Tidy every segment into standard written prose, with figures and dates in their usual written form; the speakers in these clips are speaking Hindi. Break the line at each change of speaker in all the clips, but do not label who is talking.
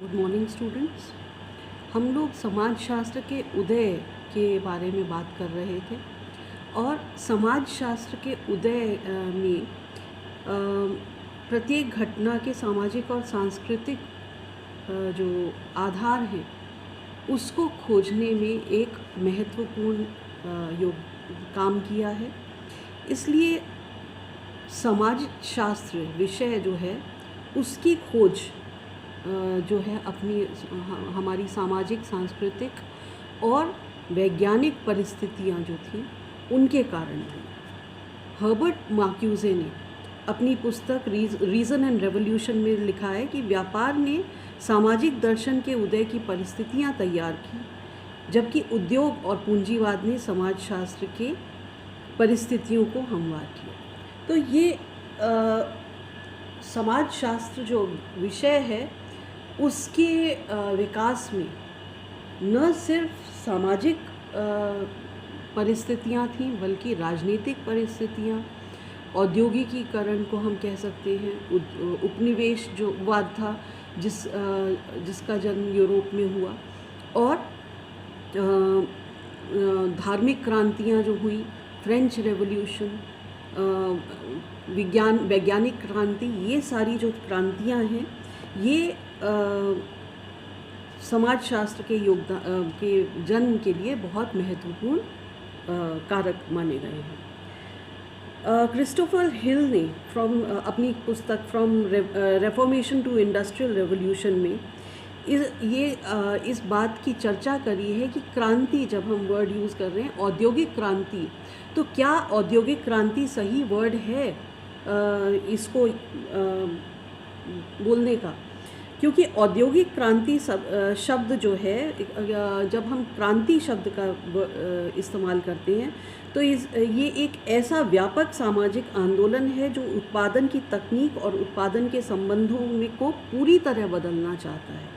Good morning students. हम लोग समाजशास्त्र के उदय के बारे में बात कर रहे थे और समाजशास्त्र के उदय में प्रत्येक घटना के सामाजिक और सांस्कृतिक जो आधार हैं उसको खोजने में एक महत्वपूर्ण काम किया है। इसलिए समाजशास्त्र विषय जो है उसकी खोज जो है अपनी हमारी सामाजिक, सांस्कृतिक और वैज्ञानिक परिस्थितियाँ जो थीं उनके कारण थी। हर्बर्ट मार्क्यूज़े ने अपनी पुस्तक रीज़न एंड रेवोल्यूशन में लिखा है कि व्यापार ने सामाजिक दर्शन के उदय की परिस्थितियाँ तैयार की, जबकि उद्योग और पूंजीवाद ने समाजशास्त्र के परिस्थितियों को हमवार किया। तो ये समाजशास्त्र जो विषय है उसके विकास में न सिर्फ सामाजिक परिस्थितियाँ थीं बल्कि राजनीतिक परिस्थितियाँ, औद्योगिकीकरण को हम कह सकते हैं, उपनिवेश जो वाद था जिसका जन्म यूरोप में हुआ, और धार्मिक क्रांतियाँ जो हुई, फ्रेंच रेवोल्यूशन, वैज्ञानिक क्रांति, ये सारी जो क्रांतियाँ हैं ये समाजशास्त्र के योगदान के जन्म के लिए बहुत महत्वपूर्ण कारक माने गए हैं। क्रिस्टोफर हिल ने अपनी पुस्तक from Reformation to industrial revolution में इस बात की चर्चा करी है कि क्रांति, जब हम वर्ड यूज़ कर रहे हैं औद्योगिक क्रांति, तो क्या औद्योगिक क्रांति सही वर्ड है इसको बोलने का? क्योंकि औद्योगिक क्रांति शब्द जो है, जब हम क्रांति शब्द का इस्तेमाल करते हैं तो ये एक ऐसा व्यापक सामाजिक आंदोलन है जो उत्पादन की तकनीक और उत्पादन के संबंधों में को पूरी तरह बदलना चाहता है।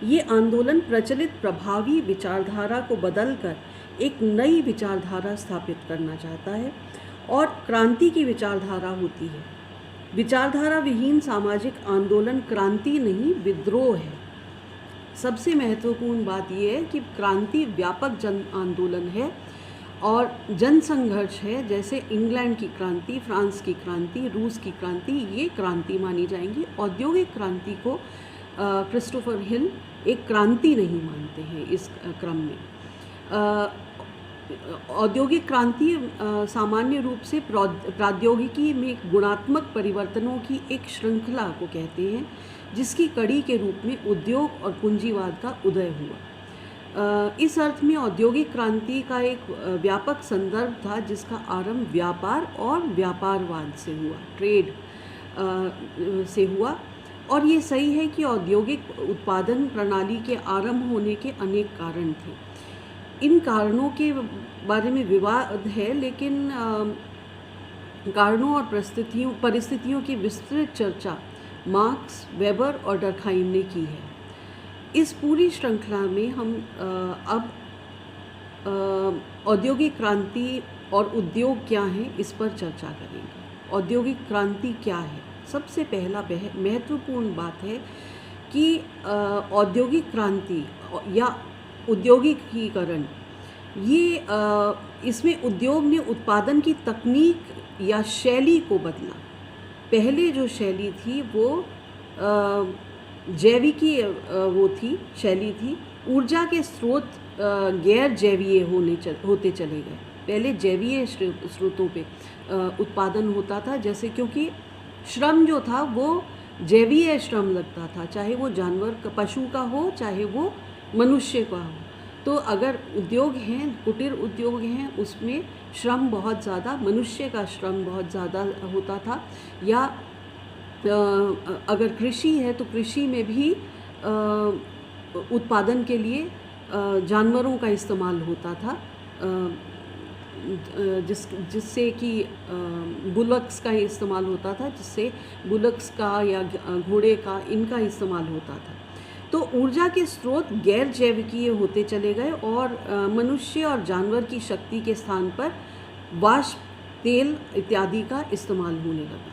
ये आंदोलन प्रचलित प्रभावी विचारधारा को बदलकर एक नई विचारधारा स्थापित करना चाहता है, और क्रांति की विचारधारा होती है। विचारधारा विहीन सामाजिक आंदोलन क्रांति नहीं, विद्रोह है। सबसे महत्वपूर्ण बात यह है कि क्रांति व्यापक जन आंदोलन है और जन संघर्ष है। जैसे इंग्लैंड की क्रांति, फ्रांस की क्रांति, रूस की क्रांति, ये क्रांति मानी जाएंगी। औद्योगिक क्रांति को क्रिस्टोफर हिल एक क्रांति नहीं मानते हैं। इस क्रम में औद्योगिक क्रांति सामान्य रूप से प्रौद्योगिकी में गुणात्मक परिवर्तनों की एक श्रृंखला को कहते हैं, जिसकी कड़ी के रूप में उद्योग और पूंजीवाद का उदय हुआ। इस अर्थ में औद्योगिक क्रांति का एक व्यापक संदर्भ था जिसका आरंभ व्यापार और व्यापारवाद से हुआ, ट्रेड से हुआ। और ये सही है कि औद्योगिक उत्पादन प्रणाली के आरंभ होने के अनेक कारण थे। इन कारणों के बारे में विवाद है, लेकिन कारणों और परिस्थितियों की विस्तृत चर्चा मार्क्स, वेबर और डर्कहाइम ने की है। इस पूरी श्रृंखला में हम अब औद्योगिक क्रांति और उद्योग क्या हैं इस पर चर्चा करेंगे। औद्योगिक क्रांति क्या है? सबसे पहला महत्वपूर्ण बात है कि औद्योगिक क्रांति या औद्योगिकीकरण, ये इसमें उद्योग ने उत्पादन की तकनीक या शैली को बदला। पहले जो शैली थी वो जैविकी शैली थी। ऊर्जा के स्रोत गैर जैवीय होते चले गए। पहले जैवीय स्रोतों पे उत्पादन होता था, जैसे क्योंकि श्रम जो था वो जैवीय श्रम लगता था, चाहे वो जानवर का, पशु का हो, चाहे वो मनुष्य का हो। तो अगर उद्योग हैं, कुटीर उद्योग हैं, उसमें श्रम बहुत ज़्यादा, मनुष्य का श्रम बहुत ज़्यादा होता था। या अगर कृषि है तो कृषि में भी उत्पादन के लिए जानवरों का इस्तेमाल होता था, जिससे कि बुलक्स का इस्तेमाल होता था, जिससे बुलक्स का या घोड़े का, इनका इस्तेमाल होता था। तो ऊर्जा के स्रोत गैर जैविकीय होते चले गए और मनुष्य और जानवर की शक्ति के स्थान पर वाष्प, तेल इत्यादि का इस्तेमाल होने लगा।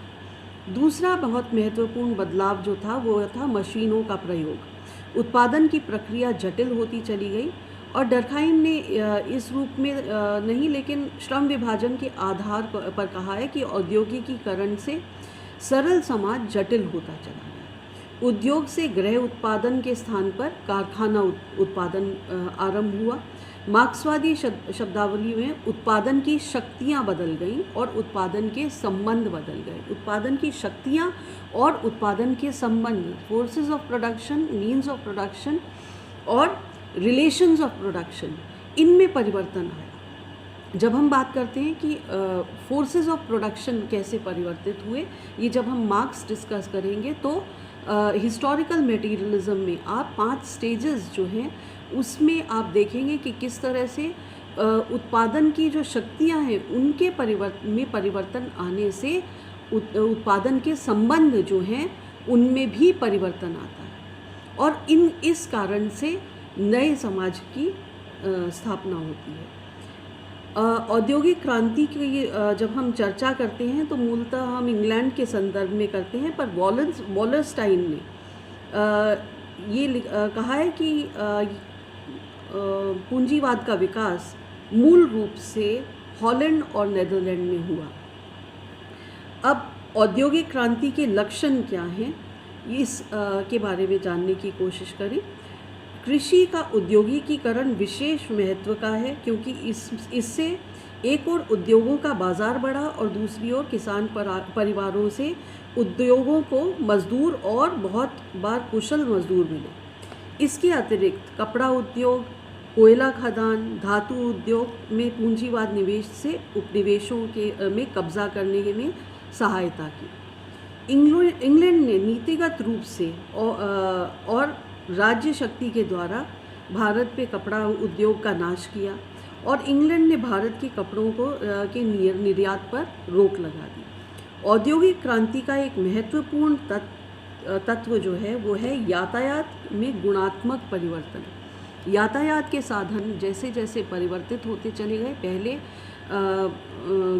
दूसरा बहुत महत्वपूर्ण बदलाव जो था वो था मशीनों का प्रयोग। उत्पादन की प्रक्रिया जटिल होती चली गई और डर्कहाइम ने इस रूप में नहीं लेकिन श्रम विभाजन के आधार पर कहा है कि औद्योगिकीकरण से सरल समाज जटिल होता चला गया। उद्योग से गृह उत्पादन के स्थान पर कारखाना उत्पादन आरंभ हुआ। मार्क्सवादी शब्दावली में उत्पादन की शक्तियाँ बदल गईं और उत्पादन के संबंध बदल गए। उत्पादन की शक्तियाँ और उत्पादन के संबंध, forces of production, means of production और रिलेशंस ऑफ प्रोडक्शन, इनमें परिवर्तन आया। जब हम बात करते हैं कि फोर्सेस ऑफ प्रोडक्शन कैसे परिवर्तित हुए, ये जब हम मार्क्स डिस्कस करेंगे तो हिस्टोरिकल मटेरियलिज्म में आप 5 स्टेजेस जो हैं उसमें आप देखेंगे कि किस तरह से उत्पादन की जो शक्तियां हैं उनके परिवर्तन आने से उत्पादन के संबंध जो हैं उनमें भी परिवर्तन आता है और इस कारण से नए समाज की स्थापना होती है। औद्योगिक क्रांति की जब हम चर्चा करते हैं तो मूलतः हम इंग्लैंड के संदर्भ में करते हैं, पर वॉलरस्टाइन ने ये कहा है कि पूंजीवाद का विकास मूल रूप से हॉलैंड और नीदरलैंड में हुआ। अब औद्योगिक क्रांति के लक्षण क्या हैं, इस के बारे में जानने की कोशिश करें। कृषि का औद्योगिकीकरण विशेष महत्व का है क्योंकि इससे एक ओर उद्योगों का बाजार बढ़ा और दूसरी ओर किसान परिवारों से उद्योगों को मजदूर और बहुत बार कुशल मजदूर मिले। इसके अतिरिक्त कपड़ा उद्योग, कोयला खदान, धातु उद्योग में पूंजीवाद निवेश से उपनिवेशों के में कब्जा करने में सहायता की। इंग्लैंड ने नीतिगत रूप से और राज्य शक्ति के द्वारा भारत पे कपड़ा उद्योग का नाश किया और इंग्लैंड ने भारत के कपड़ों को के निर्यात पर रोक लगा दी। औद्योगिक क्रांति का एक महत्वपूर्ण तत्व जो है वो है यातायात में गुणात्मक परिवर्तन। यातायात के साधन जैसे जैसे परिवर्तित होते चले गए, पहले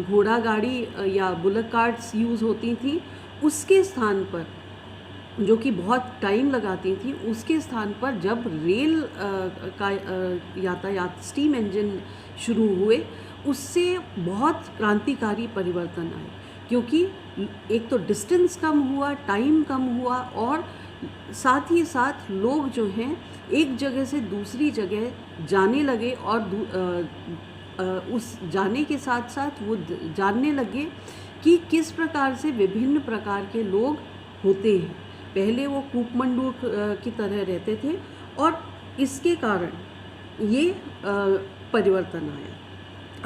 घोड़ा गाड़ी या बुलक कार्ट्स यूज़ होती थी, उसके स्थान पर जो कि बहुत टाइम लगाती थी, उसके स्थान पर जब रेल का यातायात स्टीम इंजन शुरू हुए उससे बहुत क्रांतिकारी परिवर्तन आए, क्योंकि एक तो डिस्टेंस कम हुआ, टाइम कम हुआ और साथ ही साथ लोग जो हैं एक जगह से दूसरी जगह जाने लगे और उस जाने के साथ साथ वो जानने लगे कि किस प्रकार से विभिन्न प्रकार के लोग होते हैं। पहले वो कूपमंडू की तरह रहते थे और इसके कारण ये परिवर्तन आया।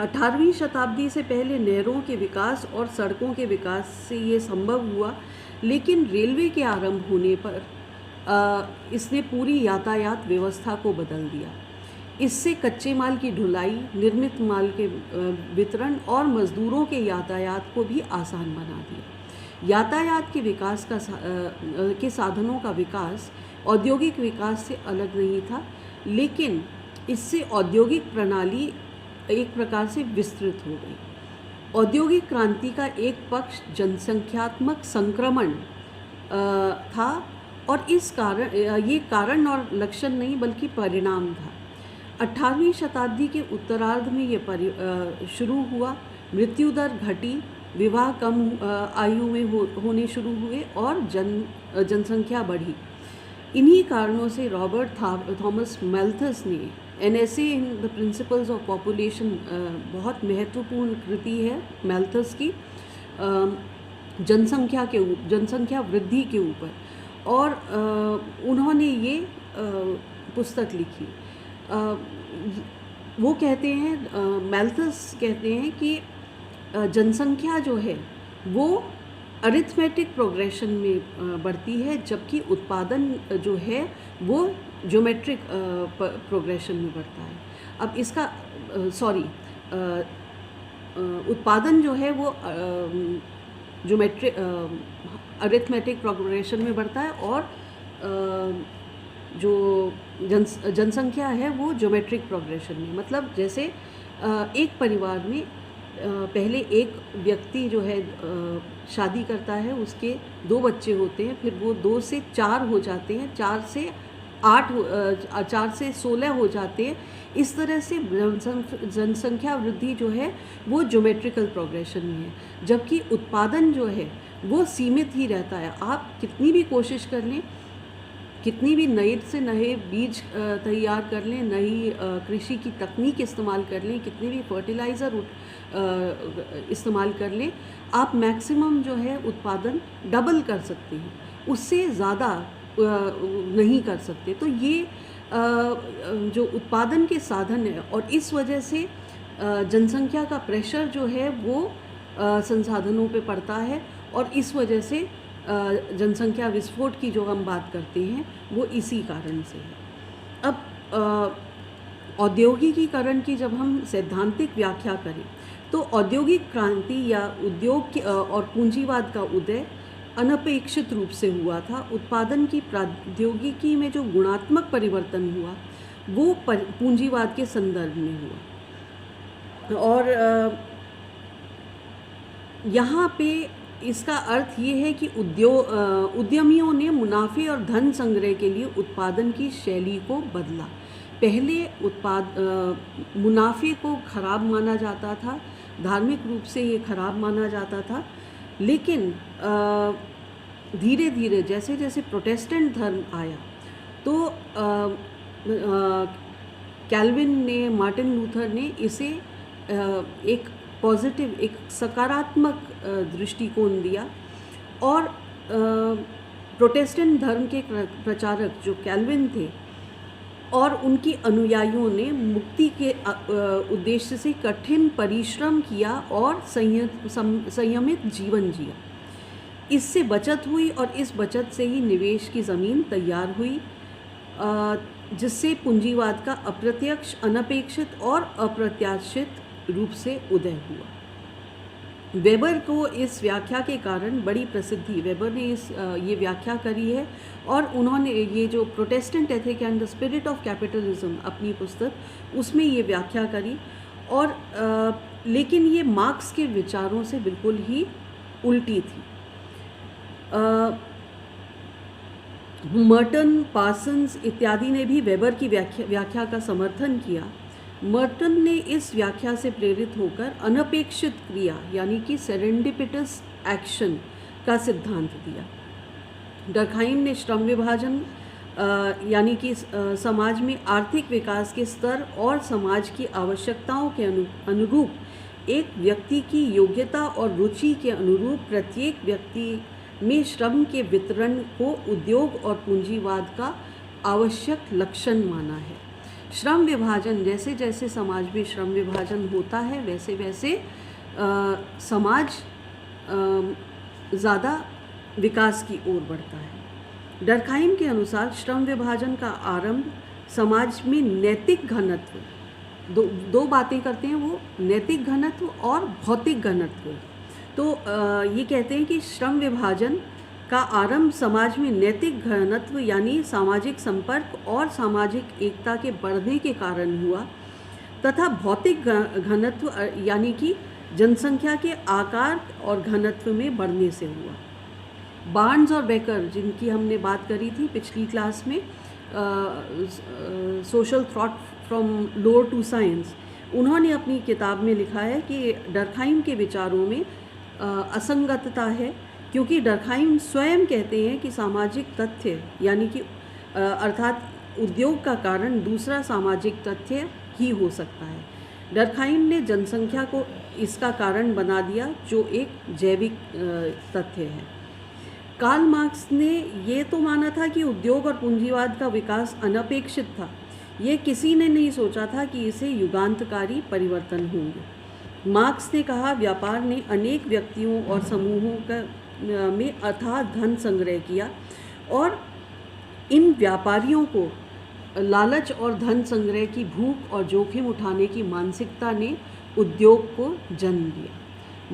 18वीं शताब्दी से पहले नहरों के विकास और सड़कों के विकास से ये संभव हुआ, लेकिन रेलवे के आरंभ होने पर इसने पूरी यातायात व्यवस्था को बदल दिया। इससे कच्चे माल की ढुलाई, निर्मित माल के वितरण और मजदूरों के यातायात को भी आसान बना दिया। यातायात के विकास के साधनों का विकास औद्योगिक विकास से अलग नहीं था, लेकिन इससे औद्योगिक प्रणाली एक प्रकार से विस्तृत हो गई। औद्योगिक क्रांति का एक पक्ष जनसंख्यात्मक संक्रमण था और इस कारण ये कारण और लक्षण नहीं बल्कि परिणाम था। 18वीं शताब्दी के उत्तरार्ध में ये शुरू हुआ। मृत्यु दर घटी, विवाह कम आयु में होने शुरू हुए और जनसंख्या बढ़ी। इन्हीं कारणों से रॉबर्ट थॉमस मैल्थस ने an essay in the principles of population बहुत महत्वपूर्ण कृति है मैल्थस की, जनसंख्या वृद्धि के ऊपर, और उन्होंने ये पुस्तक लिखी। वो कहते हैं, मैल्थस कहते हैं कि जनसंख्या जो है वो अरिथमेटिक प्रोग्रेशन में बढ़ती है, जबकि उत्पादन जो है वो ज्योमेट्रिक प्रोग्रेशन में बढ़ता है। अब इसका उत्पादन जो है वो अरिथमेटिक प्रोग्रेशन में बढ़ता है और जो जनसंख्या है वो ज्योमेट्रिक प्रोग्रेशन में। मतलब जैसे एक परिवार में पहले एक व्यक्ति जो है शादी करता है, उसके 2 बच्चे होते हैं, फिर वो 2 से 4 हो जाते हैं, 4 से 4 से 16 हो जाते हैं। इस तरह से जनसंख्या वृद्धि जो है वो ज्योमेट्रिकल प्रोग्रेशन में है, जबकि उत्पादन जो है वो सीमित ही रहता है। आप कितनी भी कोशिश कर लें, कितनी भी नए से नए बीज तैयार कर लें, नई कृषि की तकनीक इस्तेमाल कर लें, कितनी भी फर्टिलाइज़र इस्तेमाल कर लें, आप मैक्सिमम जो है उत्पादन डबल कर सकते हैं, उससे ज़्यादा नहीं कर सकते। तो ये जो उत्पादन के साधन है, और इस वजह से जनसंख्या का प्रेशर जो है वो संसाधनों पे पड़ता है, और इस वजह से जनसंख्या विस्फोट की जो हम बात करते हैं वो इसी कारण से है। अब औद्योगिकीकरण की जब हम सैद्धांतिक व्याख्या करें तो औद्योगिक क्रांति या उद्योग और पूंजीवाद का उदय अनपेक्षित रूप से हुआ था। उत्पादन की प्रौद्योगिकी में जो गुणात्मक परिवर्तन हुआ वो पूंजीवाद के संदर्भ में हुआ, और यहाँ पे इसका अर्थ ये है कि उद्यमियों ने मुनाफे और धन संग्रह के लिए उत्पादन की शैली को बदला। पहले मुनाफे को खराब माना जाता था, धार्मिक रूप से ये खराब माना जाता था, लेकिन धीरे धीरे जैसे जैसे प्रोटेस्टेंट धर्म आया तो कैल्विन ने, मार्टिन लूथर ने इसे एक पॉजिटिव, एक सकारात्मक दृष्टिकोण दिया, और प्रोटेस्टेंट धर्म के प्रचारक जो कैल्विन थे और उनकी अनुयायियों ने मुक्ति के उद्देश्य से कठिन परिश्रम किया और संयमित जीवन जिया। इससे बचत हुई, और इस बचत से ही निवेश की ज़मीन तैयार हुई, जिससे पूंजीवाद का अप्रत्यक्ष, अनपेक्षित और अप्रत्याशित रूप से उदय हुआ। वेबर को इस व्याख्या के कारण बड़ी प्रसिद्धि, वेबर ने ये व्याख्या करी है, और उन्होंने ये जो Protestant ethic and the spirit of capitalism अपनी पुस्तक, उसमें ये व्याख्या करी, और लेकिन ये मार्क्स के विचारों से बिल्कुल ही उल्टी थी। मर्टन, पार्सन्स इत्यादि ने भी वेबर की व्याख्या का समर्थन किया। मर्टन ने इस व्याख्या से प्रेरित होकर अनपेक्षित क्रिया यानी कि सेरेंडिपिटस एक्शन का सिद्धांत दिया। डर्कहाइम ने श्रम विभाजन यानी कि समाज में आर्थिक विकास के स्तर और समाज की आवश्यकताओं के अनुरूप एक व्यक्ति की योग्यता और रुचि के अनुरूप प्रत्येक व्यक्ति में श्रम के वितरण को उद्योग और पूंजीवाद का आवश्यक लक्षण माना है। श्रम विभाजन, जैसे जैसे समाज में श्रम विभाजन होता है वैसे वैसे समाज ज़्यादा विकास की ओर बढ़ता है। डर्कहाइम के अनुसार श्रम विभाजन का आरंभ समाज में नैतिक घनत्व, दो बातें करते हैं वो, नैतिक घनत्व और भौतिक घनत्व। तो ये कहते हैं कि श्रम विभाजन का आरंभ समाज में नैतिक घनत्व यानी सामाजिक संपर्क और सामाजिक एकता के बढ़ने के कारण हुआ, तथा भौतिक घनत्व यानी कि जनसंख्या के आकार और घनत्व में बढ़ने से हुआ। बार्न्स और बेकर, जिनकी हमने बात करी थी पिछली क्लास में, social thought from lower to science, उन्होंने अपनी किताब में लिखा है कि डर्कहाइम के विचारों में असंगतता है, क्योंकि डर्कहाइम स्वयं कहते हैं कि सामाजिक तथ्य यानी कि अर्थात उद्योग का कारण दूसरा सामाजिक तथ्य ही हो सकता है। डर्कहाइम ने जनसंख्या को इसका कारण बना दिया जो एक जैविक तथ्य है। कार्ल मार्क्स ने ये तो माना था कि उद्योग और पूंजीवाद का विकास अनपेक्षित था, ये किसी ने नहीं सोचा था कि इसे युगांतकारी परिवर्तन होंगे। मार्क्स ने कहा, व्यापार ने अनेक व्यक्तियों और समूहों में अथाह धन संग्रह किया, और इन व्यापारियों को लालच और धन संग्रह की भूख और जोखिम उठाने की मानसिकता ने उद्योग को जन्म दिया।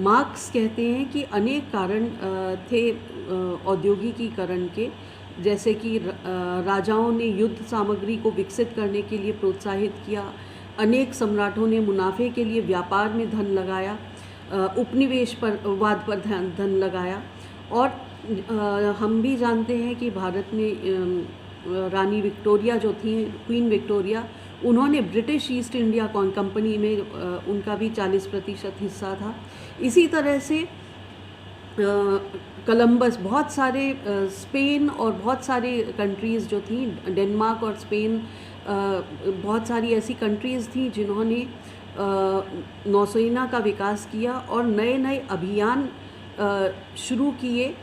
मार्क्स कहते हैं कि अनेक कारण थे औद्योगिकीकरण के, जैसे कि राजाओं ने युद्ध सामग्री को विकसित करने के लिए प्रोत्साहित किया, अनेक सम्राटों ने मुनाफे के लिए व्यापार में धन लगाया, उपनिवेशवाद पर धन लगाया, और हम भी जानते हैं कि भारत में रानी विक्टोरिया जो थी, क्वीन विक्टोरिया, उन्होंने ब्रिटिश ईस्ट इंडिया कंपनी में उनका भी 40% हिस्सा था। इसी तरह से कोलंबस, बहुत सारे स्पेन और बहुत सारी कंट्रीज़ जो थी, डेनमार्क और स्पेन, बहुत सारी ऐसी कंट्रीज़ थी जिन्होंने नौसेना का विकास किया और नए नए अभियान शुरू किए,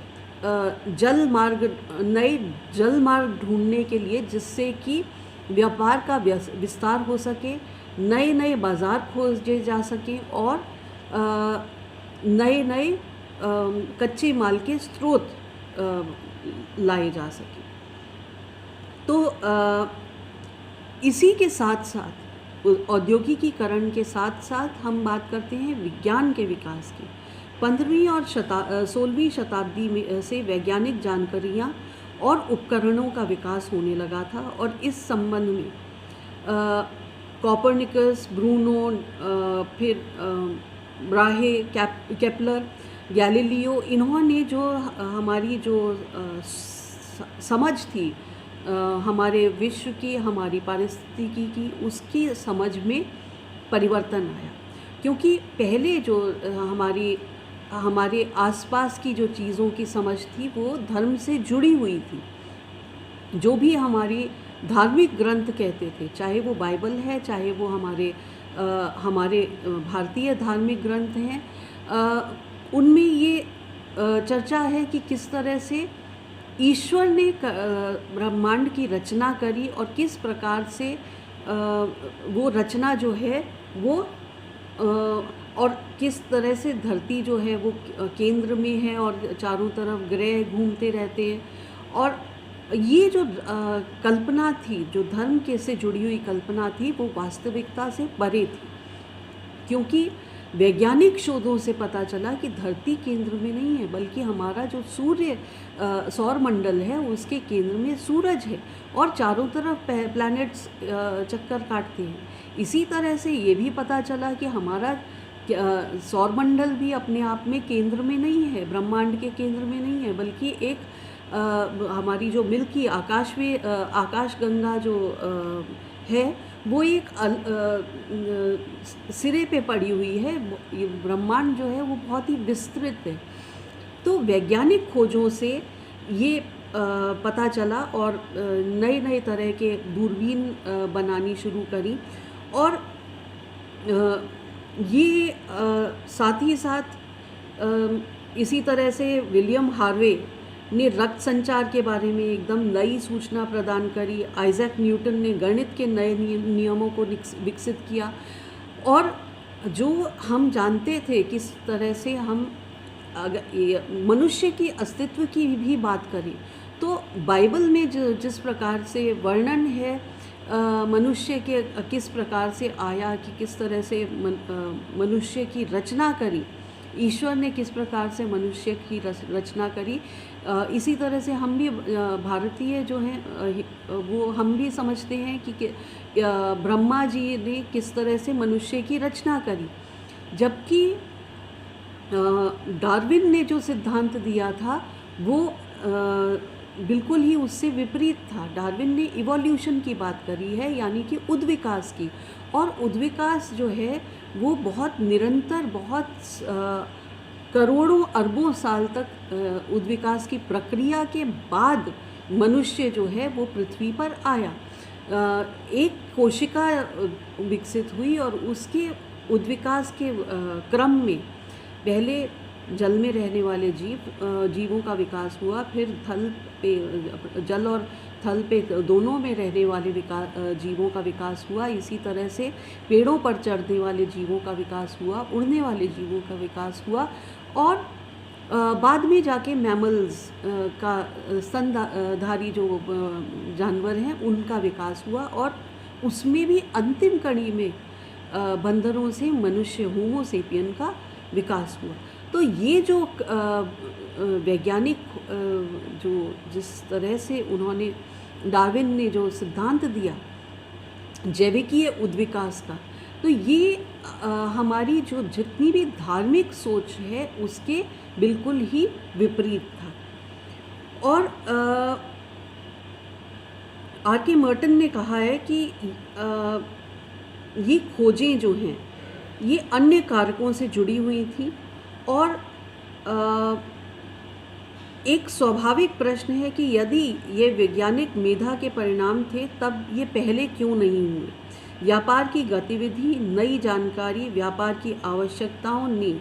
नए जल मार्ग ढूंढने के लिए, जिससे कि व्यापार का विस्तार हो सके, नए नए बाज़ार खोजे जा सकें और नए नए कच्चे माल के स्रोत लाए जा सकें। तो इसी के साथ साथ, औद्योगिकीकरण के साथ साथ हम बात करते हैं विज्ञान के विकास की। 15वीं और 16वीं शताब्दी में से वैज्ञानिक जानकारियाँ और उपकरणों का विकास होने लगा था, और इस संबंध में कोपरनिकस, ब्रूनो, फिर ब्राहे, केपलर, गैलीलियो, इन्होंने जो हमारी जो समझ थी हमारे विश्व की, हमारी पारिस्थितिकी की, उसकी समझ में परिवर्तन आया। क्योंकि पहले जो हमारे आसपास की जो चीज़ों की समझ थी वो धर्म से जुड़ी हुई थी। जो भी हमारी धार्मिक ग्रंथ कहते थे, चाहे वो बाइबल है, चाहे वो हमारे भारतीय धार्मिक ग्रंथ हैं, उनमें ये चर्चा है कि किस तरह से ईश्वर ने ब्रह्मांड की रचना करी और किस प्रकार से वो रचना जो है वो और किस तरह से धरती जो है वो केंद्र में है और चारों तरफ ग्रह घूमते रहते हैं। और ये जो कल्पना थी, जो धर्म के से जुड़ी हुई कल्पना थी, वो वास्तविकता से परे थी। क्योंकि वैज्ञानिक शोधों से पता चला कि धरती केंद्र में नहीं है, बल्कि हमारा जो सूर्य सौर मंडल है उसके केंद्र में सूरज है और चारों तरफ प्लैनेट्स चक्कर काटते हैं। इसी तरह से ये भी पता चला कि हमारा सौर मंडल भी अपने आप में केंद्र में नहीं है, ब्रह्मांड के केंद्र में नहीं है, बल्कि एक हमारी जो मिल्की आकाशगंगा जो है वो एक सिरे पे पड़ी हुई है। ब्रह्मांड जो है वो बहुत ही विस्तृत है। तो वैज्ञानिक खोजों से ये पता चला और नए नए तरह के दूरबीन बनानी शुरू करी। और ये साथ ही साथ इसी तरह से विलियम हार्वे ने रक्त संचार के बारे में एकदम नई सूचना प्रदान करी। आइजैक न्यूटन ने गणित के नए नियमों को विकसित किया। और जो हम जानते थे किस तरह से हम मनुष्य की अस्तित्व की भी बात करें तो बाइबल में जिस प्रकार से वर्णन है मनुष्य के किस प्रकार से आया, कि किस तरह से मनुष्य की रचना करी, ईश्वर ने किस प्रकार से मनुष्य की रचना करी, इसी तरह से हम भी भारतीय जो हैं वो हम भी समझते हैं कि ब्रह्मा जी ने किस तरह से मनुष्य की रचना करी। जबकि डार्विन ने जो सिद्धांत दिया था वो बिल्कुल ही उससे विपरीत था। डार्विन ने इवोल्यूशन की बात करी है, यानी कि उद्विकास की। और उद्विकास जो है वो बहुत निरंतर, बहुत करोड़ों अरबों साल तक उद्विकास की प्रक्रिया के बाद मनुष्य जो है वो पृथ्वी पर आया। एक कोशिका विकसित हुई और उसके उद्विकास के क्रम में पहले जल में रहने वाले जीवों का विकास हुआ, फिर थल पे, जल और थल पे दोनों में रहने वाले जीवों का विकास हुआ। इसी तरह से पेड़ों पर चढ़ने वाले जीवों का विकास हुआ, उड़ने वाले जीवों का विकास हुआ, और बाद में जाके मैमल्स का स्तनधारी जो जानवर हैं उनका विकास हुआ। और उसमें भी अंतिम कड़ी में बंदरों से मनुष्य होमो सेपियन का विकास हुआ। तो ये जो वैज्ञानिक जो जिस तरह से उन्होंने डार्विन ने जो सिद्धांत दिया जैविकीय उद्विकास का, तो ये हमारी जो जितनी भी धार्मिक सोच है उसके बिल्कुल ही विपरीत था। और आर के मर्टन ने कहा है कि ये खोजें जो हैं ये अन्य कारकों से जुड़ी हुई थी और एक स्वाभाविक प्रश्न है कि यदि ये वैज्ञानिक मेधा के परिणाम थे तब ये पहले क्यों नहीं हुए। व्यापार की गतिविधि, नई जानकारी, व्यापार की आवश्यकताओं ने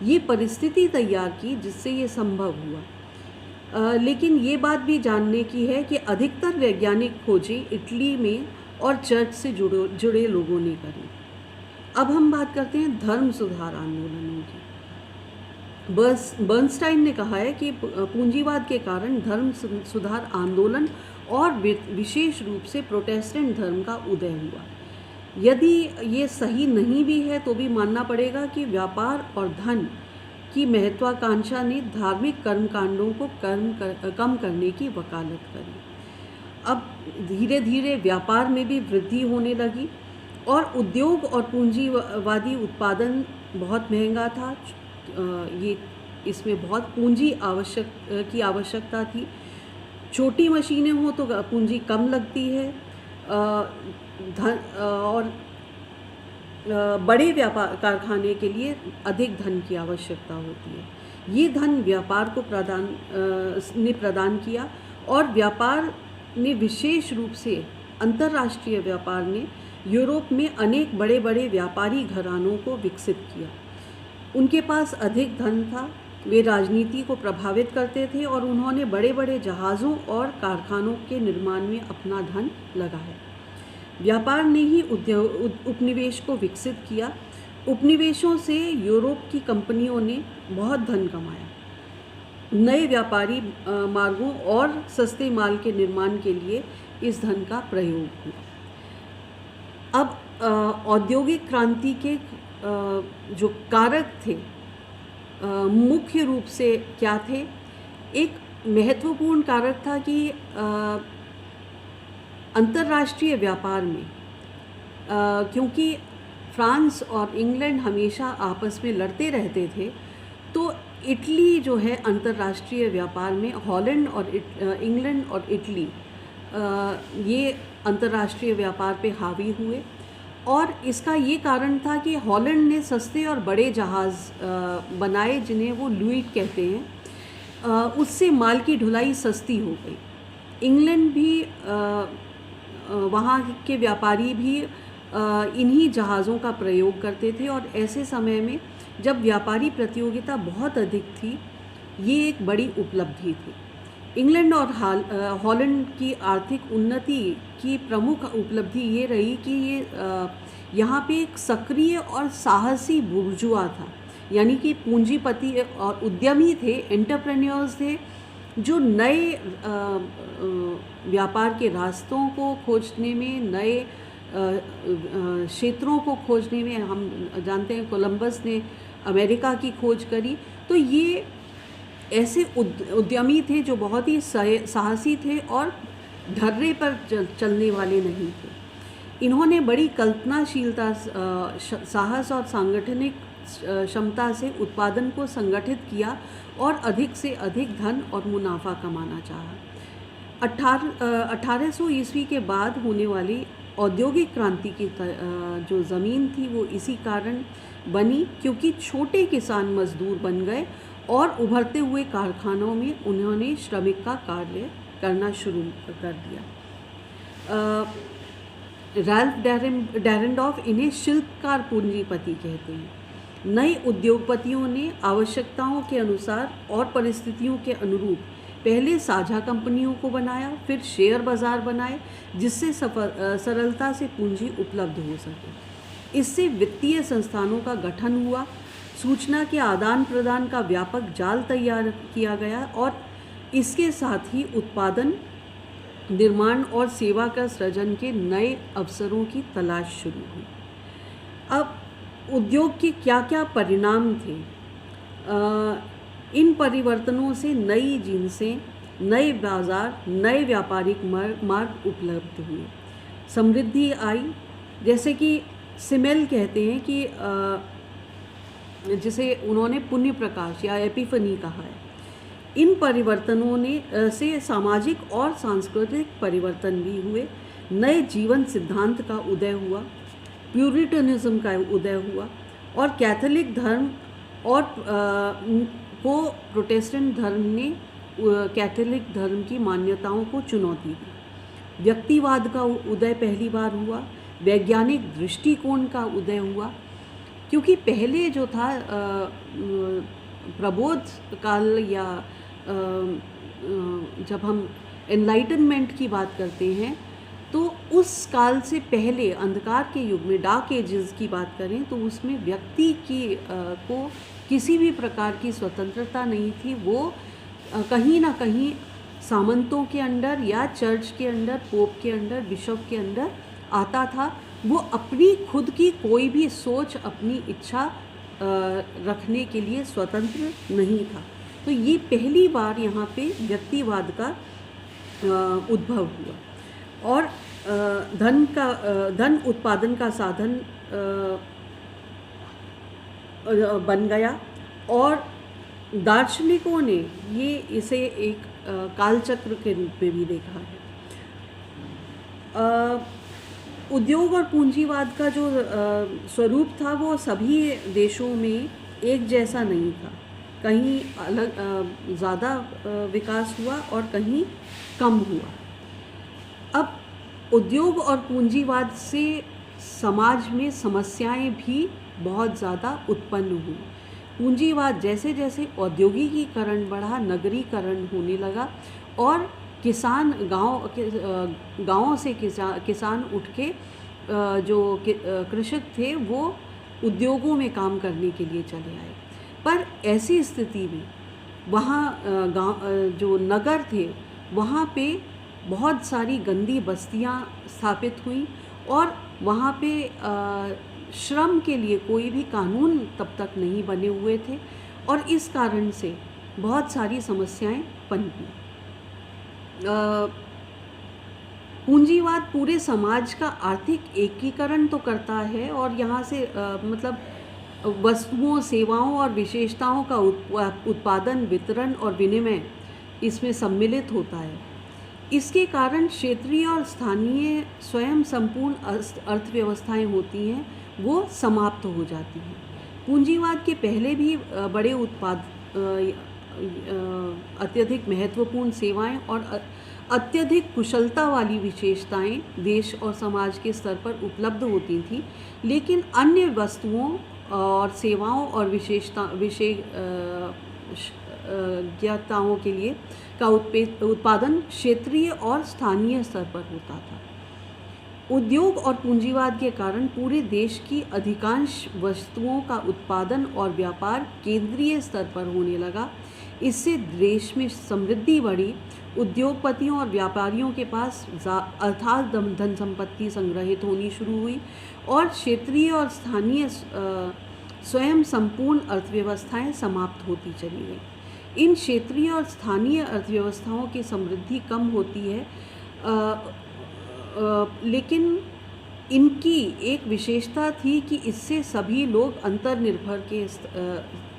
ये परिस्थिति तैयार की जिससे ये संभव हुआ। लेकिन ये बात भी जानने की है कि अधिकतर वैज्ञानिक खोजें इटली में और चर्च से जुड़े लोगों ने करी। अब हम बात करते हैं धर्म सुधार आंदोलनों की। बर्नस्टाइन ने कहा है कि पूंजीवाद के कारण धर्म सुधार आंदोलन और विशेष रूप से प्रोटेस्टेंट धर्म का उदय हुआ। यदि ये सही नहीं भी है तो भी मानना पड़ेगा कि व्यापार और धन की महत्वाकांक्षा ने धार्मिक कर्मकांडों को कम करने की वकालत करी। अब धीरे धीरे व्यापार में भी वृद्धि होने लगी और उद्योग और पूंजीवादी उत्पादन बहुत महंगा था। ये इसमें बहुत पूंजी की आवश्यकता थी। छोटी मशीनें हो तो पूंजी कम लगती है और बड़े व्यापार कारखाने के लिए अधिक धन की आवश्यकता होती है। ये धन व्यापार को प्रदान किया और व्यापार ने विशेष रूप से अंतर्राष्ट्रीय व्यापार ने यूरोप में अनेक बड़े बड़े व्यापारी घरानों को विकसित किया। उनके पास अधिक धन था, वे राजनीति को प्रभावित करते थे और उन्होंने बड़े बड़े जहाज़ों और कारखानों के निर्माण में अपना धन लगाया। व्यापार ने ही उपनिवेश को विकसित किया। उपनिवेशों से यूरोप की कंपनियों ने बहुत धन कमाया। नए व्यापारी मार्गों और सस्ते माल के निर्माण के लिए इस धन का प्रयोग हुआ। अब औद्योगिक क्रांति के जो कारक थे मुख्य रूप से क्या थे? एक महत्वपूर्ण कारक था कि अंतर्राष्ट्रीय व्यापार में क्योंकि फ्रांस और इंग्लैंड हमेशा आपस में लड़ते रहते थे, तो इटली जो है अंतर्राष्ट्रीय व्यापार में हॉलैंड और इंग्लैंड और इटली ये अंतर्राष्ट्रीय व्यापार पे हावी हुए। और इसका ये कारण था कि हॉलैंड ने सस्ते और बड़े जहाज़ बनाए जिन्हें वो लुईट कहते हैं। उससे माल की ढुलाई सस्ती हो गई। इंग्लैंड भी वहाँ के व्यापारी भी इन्हीं जहाज़ों का प्रयोग करते थे और ऐसे समय में जब व्यापारी प्रतियोगिता बहुत अधिक थी, ये एक बड़ी उपलब्धि थी। इंग्लैंड और हॉलैंड की आर्थिक उन्नति की प्रमुख उपलब्धि ये रही कि ये यहाँ पे एक सक्रिय और साहसी बुर्जुआ था, यानी कि पूंजीपति और उद्यमी थे, एंटरप्रेन्योर्स थे, जो नए व्यापार के रास्तों को खोजने में, नए क्षेत्रों को खोजने में, हम जानते हैं कोलंबस ने अमेरिका की खोज करी। तो ये ऐसे उद्यमी थे जो बहुत ही साहसी थे और ढर्रे पर चलने वाले नहीं थे। इन्होंने बड़ी कल्पनाशीलता, साहस और सांगठनिक क्षमता से उत्पादन को संगठित किया और अधिक से अधिक धन और मुनाफा कमाना चाहा। 1800 ईस्वी के बाद होने वाली औद्योगिक क्रांति की जो ज़मीन थी वो इसी कारण बनी क्योंकि छोटे किसान मजदूर बन गए और उभरते हुए कारखानों में उन्होंने श्रमिक का कार्य करना शुरू कर दिया। रैल्फ डैरेंडॉर्फ इन्हें शिल्पकार पूंजीपति कहते हैं। नए उद्योगपतियों ने आवश्यकताओं के अनुसार और परिस्थितियों के अनुरूप पहले साझा कंपनियों को बनाया, फिर शेयर बाज़ार बनाए जिससे सरलता से पूंजी उपलब्ध हो सके। इससे वित्तीय संस्थानों का गठन हुआ, सूचना के आदान प्रदान का व्यापक जाल तैयार किया गया और इसके साथ ही उत्पादन, निर्माण और सेवा का सृजन के नए अवसरों की तलाश शुरू हुई। अब उद्योग के क्या क्या परिणाम थे? इन परिवर्तनों से नई जिनसें, नए बाज़ार, नए व्यापारिक मार्ग उपलब्ध हुए, समृद्धि आई। जैसे कि सिमेल कहते हैं कि जिसे उन्होंने पुण्य प्रकाश या एपिफनी कहा है इन परिवर्तनों ने से सामाजिक और सांस्कृतिक परिवर्तन भी हुए, नए जीवन सिद्धांत का उदय हुआ, प्यूरिटनिज्म का उदय हुआ और कैथोलिक धर्म और को प्रोटेस्टेंट धर्म ने कैथोलिक धर्म की मान्यताओं को चुनौती दी। व्यक्तिवाद का उदय पहली बार हुआ, वैज्ञानिक दृष्टिकोण का उदय हुआ, क्योंकि पहले जो था प्रबोध काल या जब हम एनलाइटनमेंट की बात करते हैं तो उस काल से पहले अंधकार के युग में, डार्क एजेस की बात करें तो उसमें व्यक्ति की को किसी भी प्रकार की स्वतंत्रता नहीं थी। वो कहीं ना कहीं सामंतों के अंडर या चर्च के अंडर, पोप के अंडर, बिशप के अंडर आता था। वो अपनी खुद की कोई भी सोच, अपनी इच्छा रखने के लिए स्वतंत्र नहीं था। तो ये पहली बार यहाँ पे व्यक्तिवाद का उद्भव हुआ और धन उत्पादन का साधन बन गया और दार्शनिकों ने इसे एक कालचक्र के रूप में भी देखा है। उद्योग और पूंजीवाद का जो स्वरूप था वो सभी देशों में एक जैसा नहीं था। कहीं अलग ज़्यादा विकास हुआ और कहीं कम हुआ। अब उद्योग और पूंजीवाद से समाज में समस्याएं भी बहुत ज़्यादा उत्पन्न हुई। पूंजीवाद जैसे जैसे औद्योगिकीकरण बढ़ा, नगरीकरण होने लगा और किसान गाँव से किसान उठ के जो कृषक थे वो उद्योगों में काम करने के लिए चले आए। पर ऐसी स्थिति में वहाँ जो नगर थे वहाँ पे बहुत सारी गंदी बस्तियाँ स्थापित हुई और वहाँ पे श्रम के लिए कोई भी कानून तब तक नहीं बने हुए थे और इस कारण से बहुत सारी समस्याएं पनपी। पूंजीवाद पूरे समाज का आर्थिक एकीकरण तो करता है और यहाँ से मतलब वस्तुओं, सेवाओं और विशेषताओं का उत्पादन, वितरण और विनिमय इसमें सम्मिलित होता है। इसके कारण क्षेत्रीय और स्थानीय स्वयं संपूर्ण अर्थव्यवस्थाएं होती हैं वो समाप्त हो जाती हैं। पूंजीवाद के पहले भी बड़े अत्यधिक महत्वपूर्ण सेवाएं और अत्यधिक कुशलता वाली विशेषताएं देश और समाज के स्तर पर उपलब्ध होती थी, लेकिन अन्य वस्तुओं और सेवाओं और विशेषज्ञताओं के लिए का उत्पादन क्षेत्रीय और स्थानीय स्तर पर होता था। उद्योग और पूंजीवाद के कारण पूरे देश की अधिकांश वस्तुओं का उत्पादन और व्यापार केंद्रीय स्तर पर होने लगा। इससे देश में समृद्धि बढ़ी, उद्योगपतियों और व्यापारियों के पास अर्थात धन संपत्ति संग्रहित होनी शुरू हुई और क्षेत्रीय और स्थानीय स्वयं संपूर्ण अर्थव्यवस्थाएं समाप्त होती चली गई। इन क्षेत्रीय और स्थानीय अर्थव्यवस्थाओं की समृद्धि कम होती है, लेकिन इनकी एक विशेषता थी कि इससे सभी लोग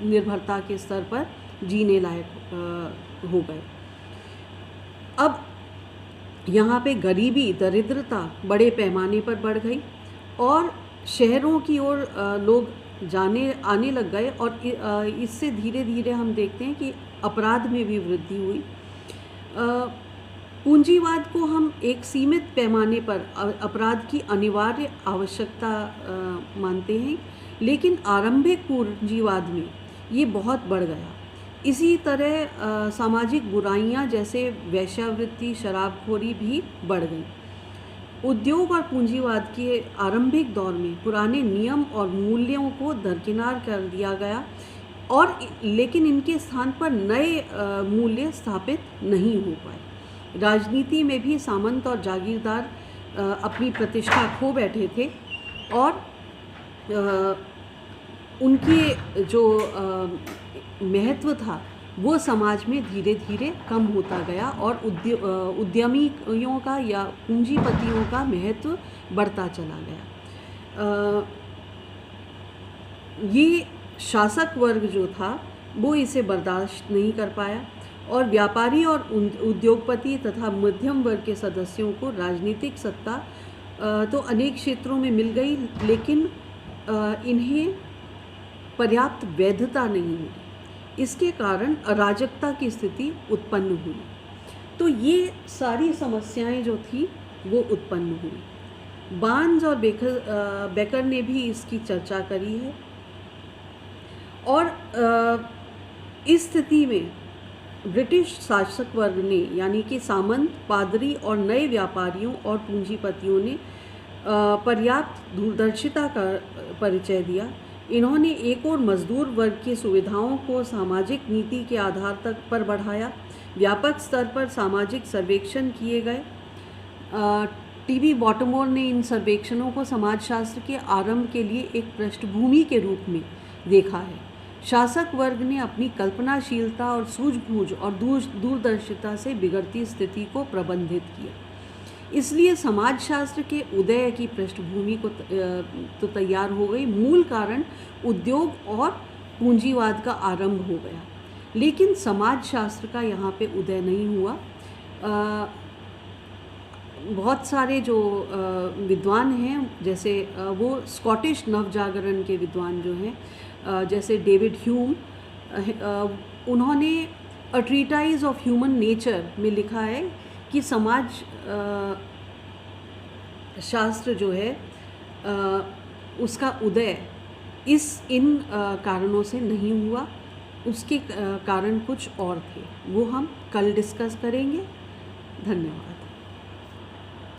निर्भरता के स्तर पर जीने लायक हो गए। अब यहाँ पे गरीबी, दरिद्रता बड़े पैमाने पर बढ़ गई और शहरों की ओर लोग आने लग गए और इससे धीरे धीरे हम देखते हैं कि अपराध में भी वृद्धि हुई। पूंजीवाद को हम एक सीमित पैमाने पर अपराध की अनिवार्य आवश्यकता मानते हैं, लेकिन आरंभिक पूंजीवाद में ये बहुत बढ़ गया। इसी तरह सामाजिक बुराइयां जैसे वेश्यावृत्ति, शराबखोरी भी बढ़ गई। उद्योग और पूंजीवाद के आरंभिक दौर में पुराने नियम और मूल्यों को दरकिनार कर दिया गया और लेकिन इनके स्थान पर नए मूल्य स्थापित नहीं हो पाए। राजनीति में भी सामंत और जागीरदार अपनी प्रतिष्ठा खो बैठे थे और उनकी जो महत्व था वो समाज में धीरे धीरे कम होता गया और उद्यमियों का या पूंजीपतियों का महत्व बढ़ता चला गया। ये शासक वर्ग जो था वो इसे बर्दाश्त नहीं कर पाया और व्यापारी और उद्योगपति तथा मध्यम वर्ग के सदस्यों को राजनीतिक सत्ता तो अनेक क्षेत्रों में मिल गई, लेकिन इन्हें पर्याप्त वैधता नहीं मिली। इसके कारण अराजकता की स्थिति उत्पन्न हुई। तो ये सारी समस्याएं जो थी वो उत्पन्न हुई। बार्न्स और बेकर ने भी इसकी चर्चा करी है। और इस स्थिति में ब्रिटिश शासक वर्ग ने, यानी कि सामंत, पादरी और नए व्यापारियों और पूंजीपतियों ने पर्याप्त दूरदर्शिता का परिचय दिया। इन्होंने एक और मजदूर वर्ग की सुविधाओं को सामाजिक नीति के आधार तक पर बढ़ाया। व्यापक स्तर पर सामाजिक सर्वेक्षण किए गए। टीबी बॉटमोर ने इन सर्वेक्षणों को समाजशास्त्र के आरंभ के लिए एक पृष्ठभूमि के रूप में देखा है। शासक वर्ग ने अपनी कल्पनाशीलता और सूझबूझ और दूरदर्शिता से बिगड़ती स्थिति को प्रबंधित किया। इसलिए समाजशास्त्र के उदय की पृष्ठभूमि को तो तैयार हो गई। मूल कारण उद्योग और पूंजीवाद का आरंभ हो गया, लेकिन समाजशास्त्र का यहाँ पे उदय नहीं हुआ। बहुत सारे जो विद्वान हैं, जैसे वो स्कॉटिश नवजागरण के विद्वान जो हैं, जैसे डेविड ह्यूम, उन्होंने अ ट्रीटाइज ऑफ ह्यूमन नेचर में लिखा है कि समाज शास्त्र जो है उसका उदय इन कारणों से नहीं हुआ। उसके कारण कुछ और थे, वो हम कल डिस्कस करेंगे। धन्यवाद।